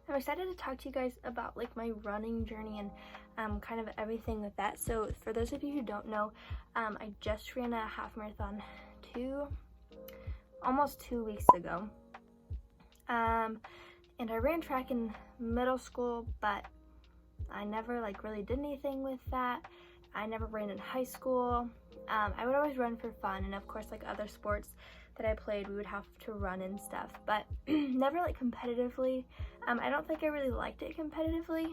I'm excited to talk to you guys about like my running journey and kind of everything with that. So for those of you who don't know, I just ran a half marathon almost 2 weeks ago. And I ran track in middle school, but I never like really did anything with that. I never ran in high school. I would always run for fun, and of course like other sports that I played, we would have to run and stuff, but never like competitively. I don't think I really liked it competitively.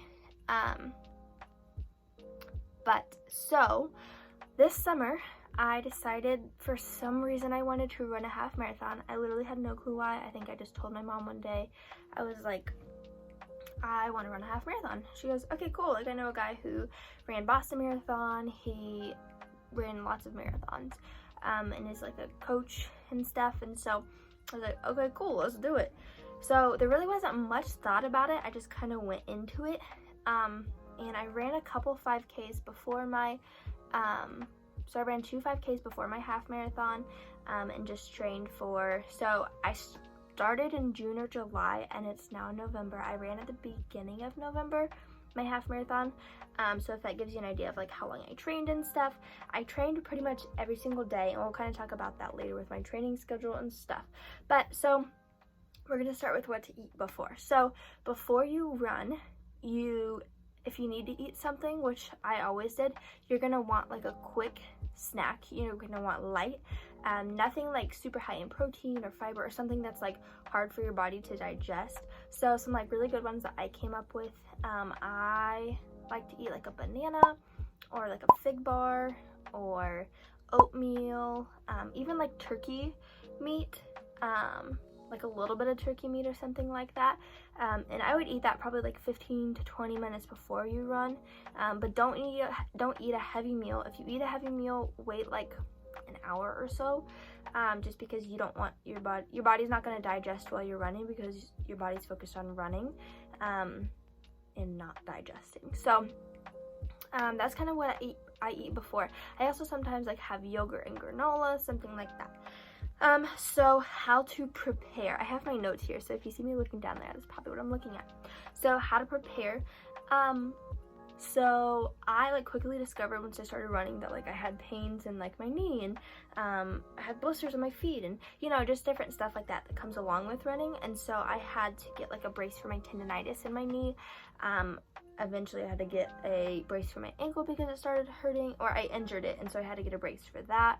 But so this summer I decided for some reason I wanted to run a half marathon. I literally had no clue why. I think I just told my mom one day. I was like, I want to run a half marathon. She goes, okay, cool. Like I know a guy who ran Boston Marathon. He ran lots of marathons and is like a coach and stuff. And so I was like, okay, cool, let's do it. So there really wasn't much thought about it. I just kind of went into it. And I ran a couple 5Ks before my, so I ran 2 5Ks before my half marathon and just trained for, so I started in June or July and it's now November. I ran at the beginning of November, my half marathon. So if that gives you an idea of like how long I trained and stuff, I trained pretty much every single day, and we'll kind of talk about that later with my training schedule and stuff. But so we're gonna start with what to eat before. So before you run, if you need to eat something, which I always did, you're gonna want like a quick snack. You're gonna want light, nothing like super high in protein or fiber or something that's like hard for your body to digest. So some like really good ones that I came up with, I like to eat like a banana or like a fig bar or oatmeal, even like turkey meat, like a little bit of turkey meat or something like that. And I would eat that probably like 15 to 20 minutes before you run. But don't eat a heavy meal. If you eat a heavy meal, wait like an hour or so, just because you don't want your body's not going to digest while you're running, because your body's focused on running and not digesting. So that's kind of what I eat before. I also sometimes like have yogurt and granola, something like that. So how to prepare. I have my notes here, so if you see me looking down there, that's probably what I'm looking at. So how to prepare. So I like quickly discovered once I started running that like I had pains in like my knee, and I had blisters on my feet, and you know, just different stuff like that comes along with running. And so I had to get like a brace for my tendonitis in my knee. Eventually I had to get a brace for my ankle because it started hurting, or I injured it, and so I had to get a brace for that.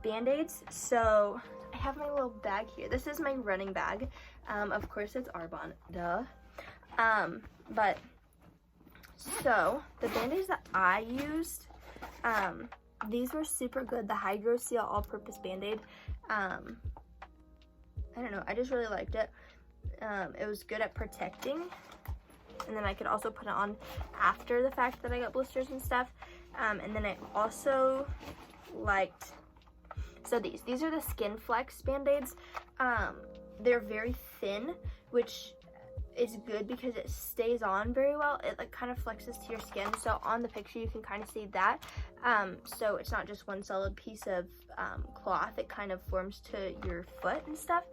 Band-aids. So I have my little bag here. This is my running bag. Of course it's Arbonne, duh. But so the band-aids that I used, these were super good. The Hydro Seal all-purpose band-aid. I don't know, I just really liked it. It was good at protecting, and then I could also put it on after the fact that I got blisters and stuff. And then I also liked, so these are the Skin Flex band-aids. They're very thin, which is good because it stays on very well. It like kind of flexes to your skin, so on the picture you can kind of see that. So it's not just one solid piece of cloth, it kind of forms to your foot and stuff.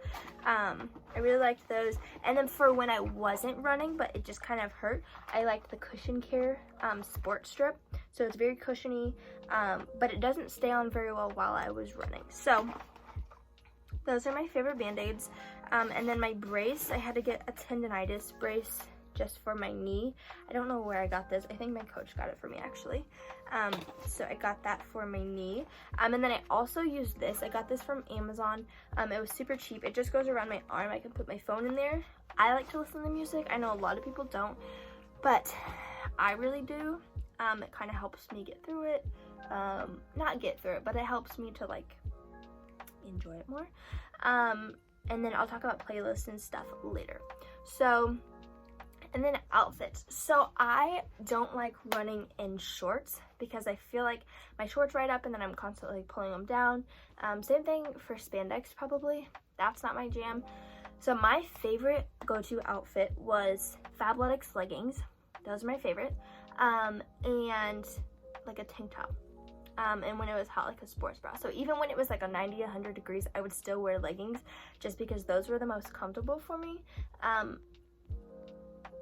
I really liked those. And then for when I wasn't running but it just kind of hurt, I liked the Cushion Care sport strip. So it's very cushiony, but it doesn't stay on very well while I was running. So those are my favorite band-aids. And then my brace, I had to get a tendonitis brace just for my knee. I don't know where I got this. I think my coach got it for me actually. So I got that for my knee. And then I also used this. I got this from Amazon. It was super cheap. It just goes around my arm. I can put my phone in there. I like to listen to music. I know a lot of people don't, but I really do. It kind of helps me get through it. Not get through it, but it helps me to like enjoy it more. And then I'll talk about playlists and stuff later. So, and then outfits. So I don't like running in shorts because I feel like my shorts ride up and then I'm constantly pulling them down. Same thing for spandex probably. That's not my jam. So my favorite go-to outfit was Fabletics leggings. Those are my favorite. And like a tank top. And when it was hot, like a sports bra. So even when it was like a 90 to 100 degrees, I would still wear leggings just because those were the most comfortable for me.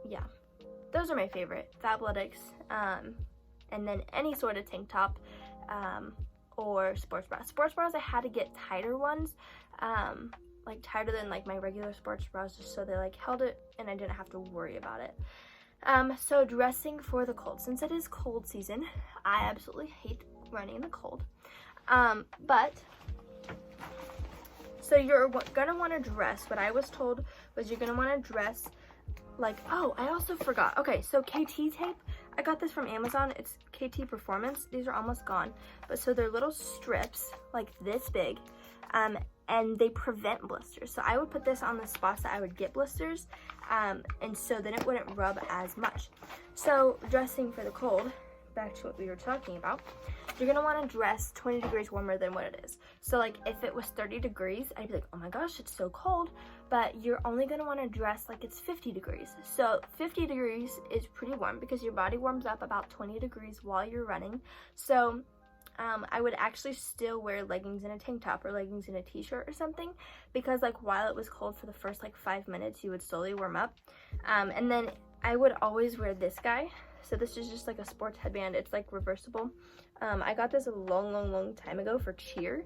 yeah, those are my favorite. Fabletics, and then any sort of tank top, or sports bras. Sports bras, I had to get tighter ones, like tighter than like my regular sports bras, just so they like held it and I didn't have to worry about it. So dressing for the cold. Since it is cold season, I absolutely hate running in the cold. But so you're gonna want to dress, what I was told was you're gonna want to dress like, oh, I also forgot. Okay, so KT tape, I got this from Amazon. It's KT Performance. These are almost gone, but so they're little strips like this big, and they prevent blisters. So I would put this on the spots that I would get blisters, and so then it wouldn't rub as much. So dressing for the cold, back to what we were talking about, you're gonna want to dress 20 degrees warmer than what it is. So like if it was 30 degrees, I'd be like, oh my gosh, it's so cold. But you're only gonna want to dress like it's 50 degrees. So 50 degrees is pretty warm because your body warms up about 20 degrees while you're running. So I would actually still wear leggings and a tank top, or leggings and a t-shirt or something, because like while it was cold for the first like 5 minutes, you would slowly warm up. And then I would always wear this guy. So this is just like a sports headband. It's like reversible. I got this a long time ago for cheer.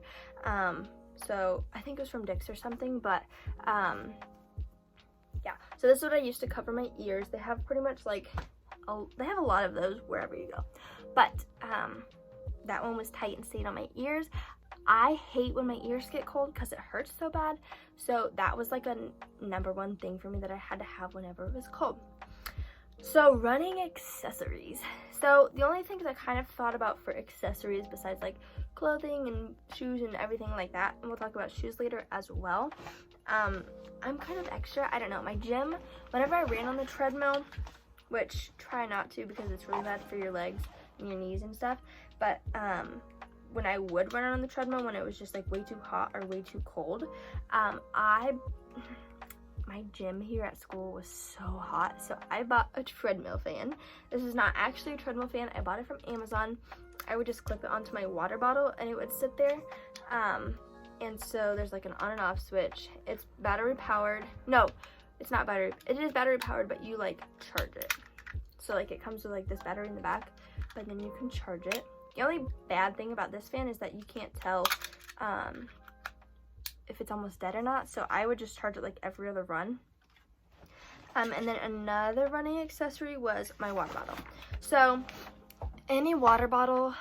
So I think it was from Dick's or something, but yeah. So this is what I used to cover my ears. They have pretty much like, they have a lot of those wherever you go. But that one was tight and stayed on my ears. I hate when my ears get cold because it hurts so bad. So that was like a #1 thing for me that I had to have whenever it was cold. So running accessories. So the only things I kind of thought about for accessories besides like clothing and shoes and everything like that, and we'll talk about shoes later as well. I'm kind of extra. I don't know. My gym, whenever I ran on the treadmill, which try not to because it's really bad for your legs and your knees and stuff, but when I would run on the treadmill when it was just like way too hot or way too cold, my gym here at school was so hot, so I bought a treadmill fan. This is not actually a treadmill fan. I bought it from Amazon. I would just clip it onto my water bottle and it would sit there. And so there's like an on and off switch. It's battery powered. No, it's not battery. It is battery powered, but you like charge it. So like it comes with like this battery in the back, but then you can charge it. The only bad thing about this fan is that you can't tell if it's almost dead or not, so I would just charge it like every other run. And then another running accessory was my water bottle. So any water bottle,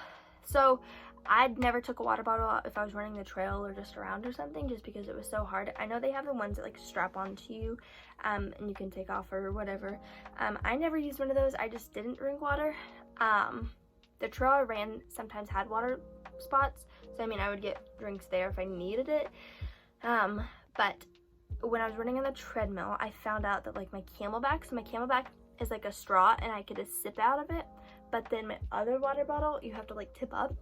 so I'd never took a water bottle out if I was running the trail or just around or something, just because it was so hard. I know they have the ones that like strap onto you, and you can take off or whatever. I never used one of those. I just didn't drink water. The trail I ran sometimes had water spots, so I mean I would get drinks there if I needed it. But when I was running on the treadmill, I found out that like my Camelback, so my Camelback is like a straw and I could just sip out of it, but then my other water bottle, you have to like tip up.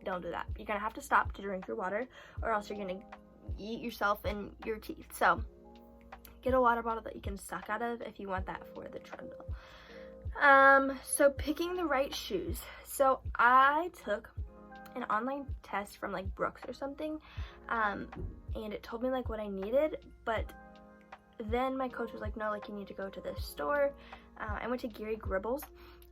Don't do that. You're gonna have to stop to drink your water, or else you're gonna eat yourself and your teeth. So get a water bottle that you can suck out of if you want that for the treadmill. So picking the right shoes. So I took an online test from like Brooks or something, and it told me like what I needed, but then my coach was like, no, like you need to go to this store. I went to Gary Gribble's,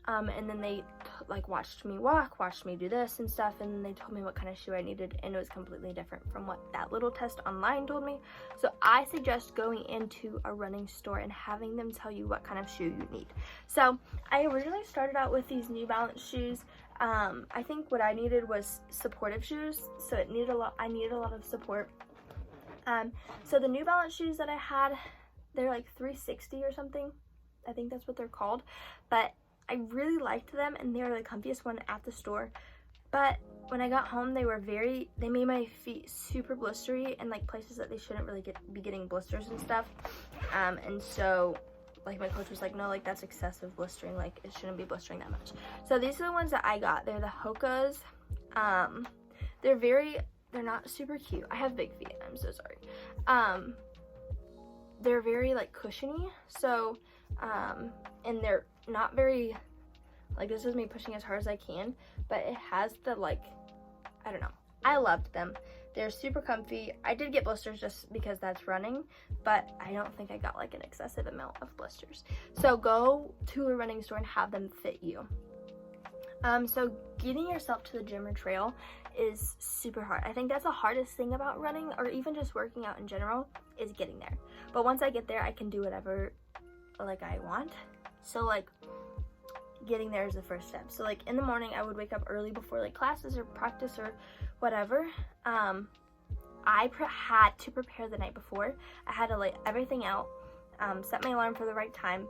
and then they like watched me walk, watched me do this and stuff, and they told me what kind of shoe I needed, and it was completely different from what that little test online told me. So I suggest going into a running store and having them tell you what kind of shoe you need. So I originally started out with these New Balance shoes. I think what I needed was supportive shoes, so I needed a lot of support. So the New Balance shoes that I had, they're like 360 or something. I think that's what they're called, but I really liked them and they were the comfiest one at the store. But when I got home, they made my feet super blistery in like places that they shouldn't really be getting blisters and stuff. And so like my coach was like, no, like that's excessive blistering, like it shouldn't be blistering that much. So these are the ones that I got. They're the Hoka's. They're not super cute. I have big feet, I'm so sorry. They're very like cushiony, so and they're not very, like this is me pushing as hard as I can, but it has the like, I don't know, I loved them. They're super comfy. I did get blisters just because that's running, but I don't think I got like an excessive amount of blisters. So go to a running store and have them fit you. So getting yourself to the gym or trail is super hard. I think that's the hardest thing about running, or even just working out in general, is getting there. But once I get there, I can do whatever like I want. So like getting there is the first step. So like in the morning, I would wake up early before like classes or practice or whatever. I had to prepare the night before. I had to lay everything out, set my alarm for the right time,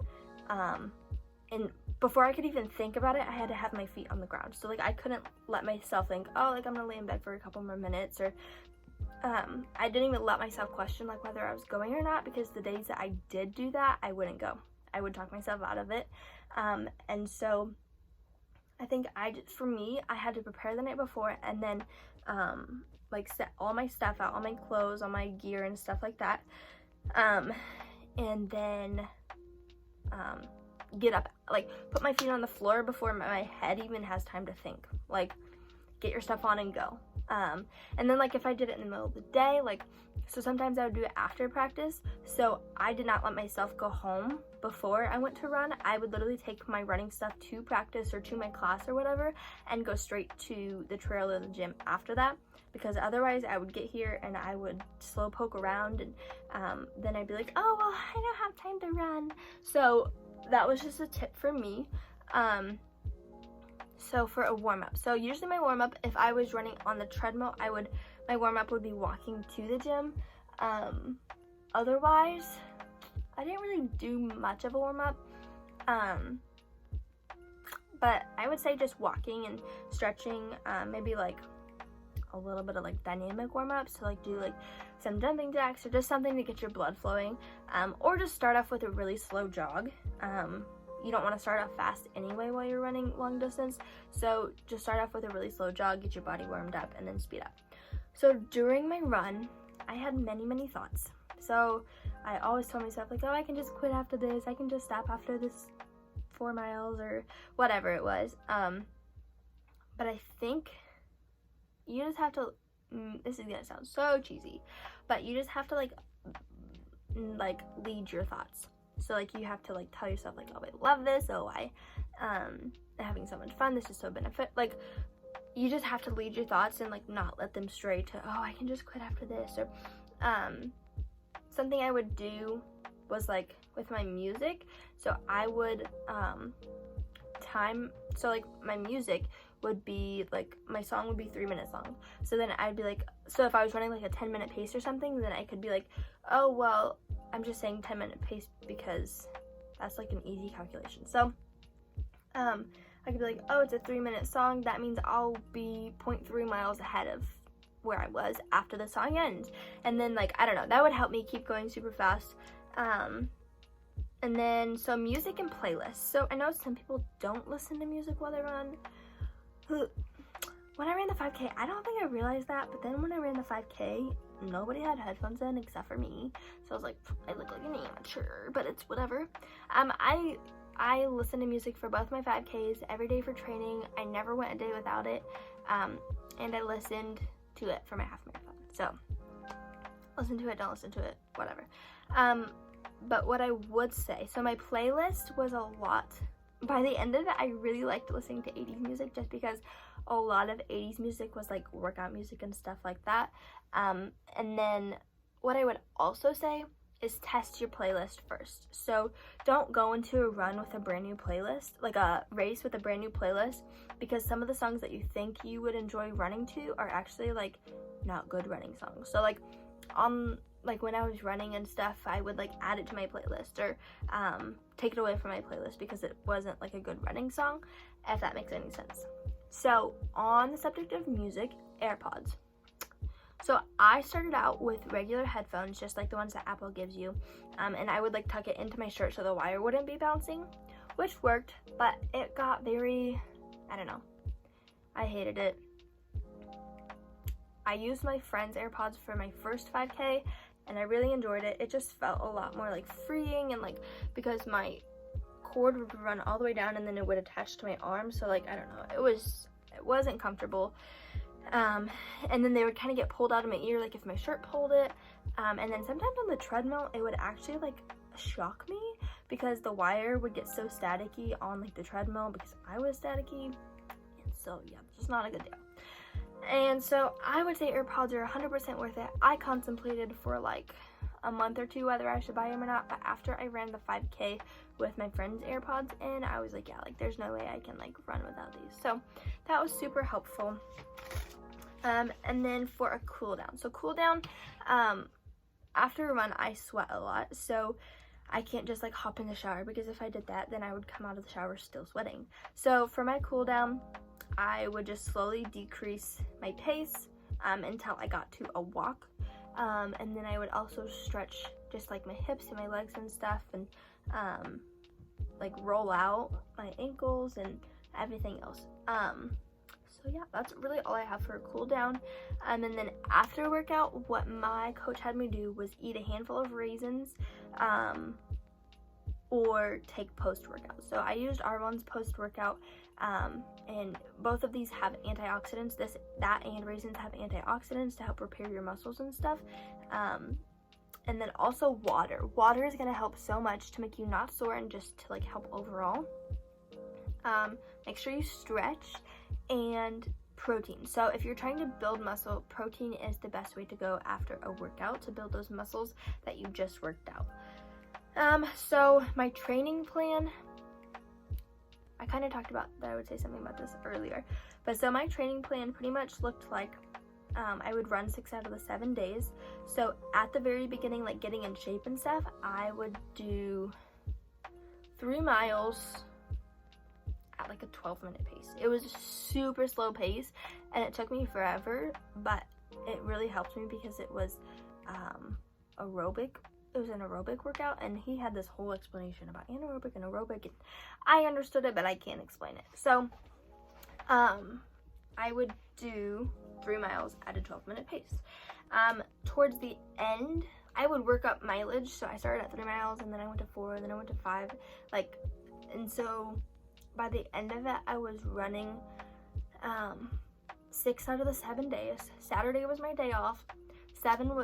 and before I could even think about it, I had to have my feet on the ground. So like I couldn't let myself think, oh, like I'm gonna lay in bed for a couple more minutes, or I didn't even let myself question like whether I was going or not, because the days that I did do that, I wouldn't go. I would talk myself out of it. And so I think for me, I had to prepare the night before, and then like set all my stuff out, all my clothes, all my gear and stuff like that. And then get up, like put my feet on the floor before my head even has time to think. Like get your stuff on and go. And then like if I did it in the middle of the day, like, so sometimes I would do it after practice. So I did not let myself go home before I went to run. I would literally take my running stuff to practice or to my class or whatever and go straight to the trail or the gym after that, because otherwise I would get here and I would slow poke around, and then I'd be like, oh, well, I don't have time to run. So that was just a tip for me. So for a warm-up, so usually my warm-up, if I was running on the treadmill, my warm-up would be walking to the gym. Otherwise, I didn't really do much of a warm-up, but I would say just walking and stretching, maybe like a little bit of like dynamic warm-up, so like do like some jumping jacks or just something to get your blood flowing, or just start off with a really slow jog. You don't want to start off fast anyway while you're running long distance, so just start off with a really slow jog, get your body warmed up, and then speed up. So during my run, I had many thoughts. So I always told myself like, oh, I can just quit after this, I can just stop after this 4 miles or whatever it was. But I think you just have to, this is gonna sound so cheesy, but you just have to like lead your thoughts. So like you have to like tell yourself like, oh, I love this, oh, I'm having so much fun, this is so benefit, like you just have to lead your thoughts and like not let them stray to, oh, I can just quit after this. Or something I would do was like with my music, so I would so like my music would be like, my song would be 3 minutes long, so then I'd be like, so if I was running like a 10-minute pace or something, then I could be like, oh, well, I'm just saying 10-minute pace because that's like an easy calculation. So I could be like, oh, it's a 3-minute song, that means I'll be 0.3 miles ahead of where I was after the song ends. And then like, I don't know, that would help me keep going super fast. And then, so music and playlists. So I know some people don't listen to music while they run. When I ran the 5K, I don't think I realized that, but then when I ran the 5K, nobody had headphones in except for me. So I was like, I look like an amateur, but it's whatever. I listen to music for both my 5Ks every day for training. I never went a day without it. And I listened to it for my half marathon. So listen to it, don't listen to it, whatever. But what I would say, so my playlist was a lot. By the end of it, I really liked listening to 80s music just because a lot of 80s music was like workout music and stuff like that. And then what I would also say is test your playlist first. So don't go into a run with a brand new playlist, like a race with a brand new playlist, because some of the songs that you think you would enjoy running to are actually like not good running songs. So like like when I was running and stuff, I would like add it to my playlist or take it away from my playlist because it wasn't like a good running song, if that makes any sense. So on the subject of music, AirPods. So I started out with regular headphones, just like the ones that Apple gives you, and I would like tuck it into my shirt so the wire wouldn't be bouncing, which worked, but it got very, I don't know, I hated it. I used my friend's AirPods for my first 5K, and I really enjoyed it. It just felt a lot more like freeing, and like because my cord would run all the way down and then it would attach to my arm, so like I don't know, it wasn't comfortable. And then they would kind of get pulled out of my ear, like if my shirt pulled it. And then sometimes on the treadmill, it would actually like shock me because the wire would get so staticky on like the treadmill because I was staticky. And so yeah, just not a good deal. And so I would say AirPods are 100% worth it. I contemplated for like a month or two whether I should buy them or not, but after I ran the 5K with my friend's AirPods in, I was like, yeah, like there's no way I can like run without these. So that was super helpful. And then for a cool down. So cool down, after a run, I sweat a lot. So I can't just like hop in the shower because if I did that, then I would come out of the shower still sweating. So for my cool down, I would just slowly decrease my pace until I got to a walk. And then I would also stretch just like my hips and my legs and stuff, and like roll out my ankles and everything else. So yeah, that's really all I have for a cool down. And then after workout, what my coach had me do was eat a handful of raisins or take post-workout. So I used Arbonne's post-workout, and both of these have antioxidants. That and raisins have antioxidants to help repair your muscles and stuff. And then also water. Water is going to help so much to make you not sore and just to like help overall. Make sure you stretch, and protein. So if you're trying to build muscle, protein is the best way to go after a workout to build those muscles that you just worked out. So my training plan, I kind of talked about that. I would say something about this earlier, but so my training plan pretty much looked like I would run 6 out of the 7 days. So at the very beginning, like getting in shape and stuff, I would do 3 miles at like a 12-minute pace. It was a super slow pace and it took me forever, but it really helped me because it was aerobic. It was an aerobic workout, and he had this whole explanation about anaerobic and aerobic, and I understood it, but I can't explain it. So I would do 3 miles at a 12-minute pace. Towards the end, I would work up mileage. So I started at 3 miles, and then I went to 4, and then I went to 5, like, and so by the end of it, I was running 6 out of the 7 days. Saturday was my day off. Saturday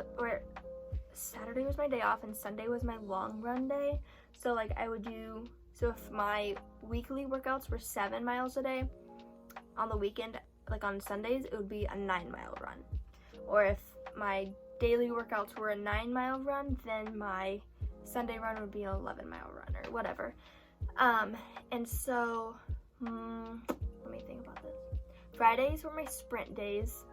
was my day off, and Sunday was my long run day. So like I would do, so if my weekly workouts were 7 miles a day, on the weekend, like on Sundays, it would be a 9-mile run. Or if my daily workouts were a 9-mile run, then my Sunday run would be an 11-mile run or whatever. And so, let me think about this. Fridays were my sprint days.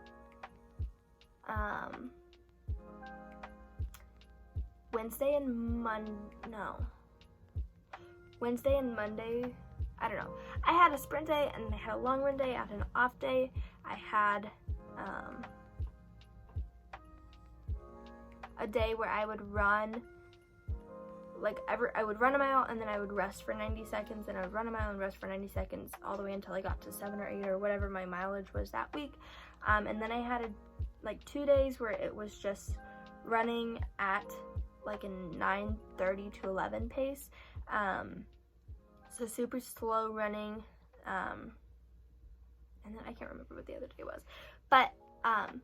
Wednesday and Monday, I don't know. I had a sprint day, and I had a long run day. I had an off day. I had a day where I would run, I would run a mile, and then I would rest for 90 seconds, and I would run a mile and rest for 90 seconds all the way until I got to 7 or 8 or whatever my mileage was that week. And then I had 2 days where it was just running at like a 9:30 to 11 pace. So super slow running. And then I can't remember what the other day was. But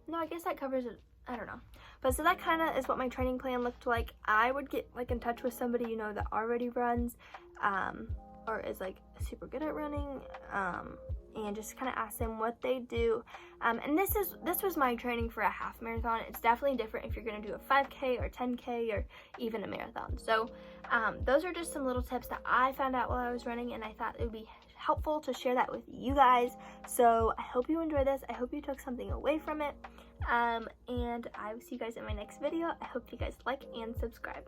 no, I guess that covers it. I don't know. But so that kind of is what my training plan looked like. I would get in touch with somebody, that already runs or is super good at running, and just kind of ask them what they do. And this was my training for a half marathon. It's definitely different if you're going to do a 5K or 10K or even a marathon. So those are just some little tips that I found out while I was running, and I thought it would be helpful to share that with you guys. So I hope you enjoyed this. I hope you took something away from it. And I will see you guys in my next video. I hope you guys like and subscribe.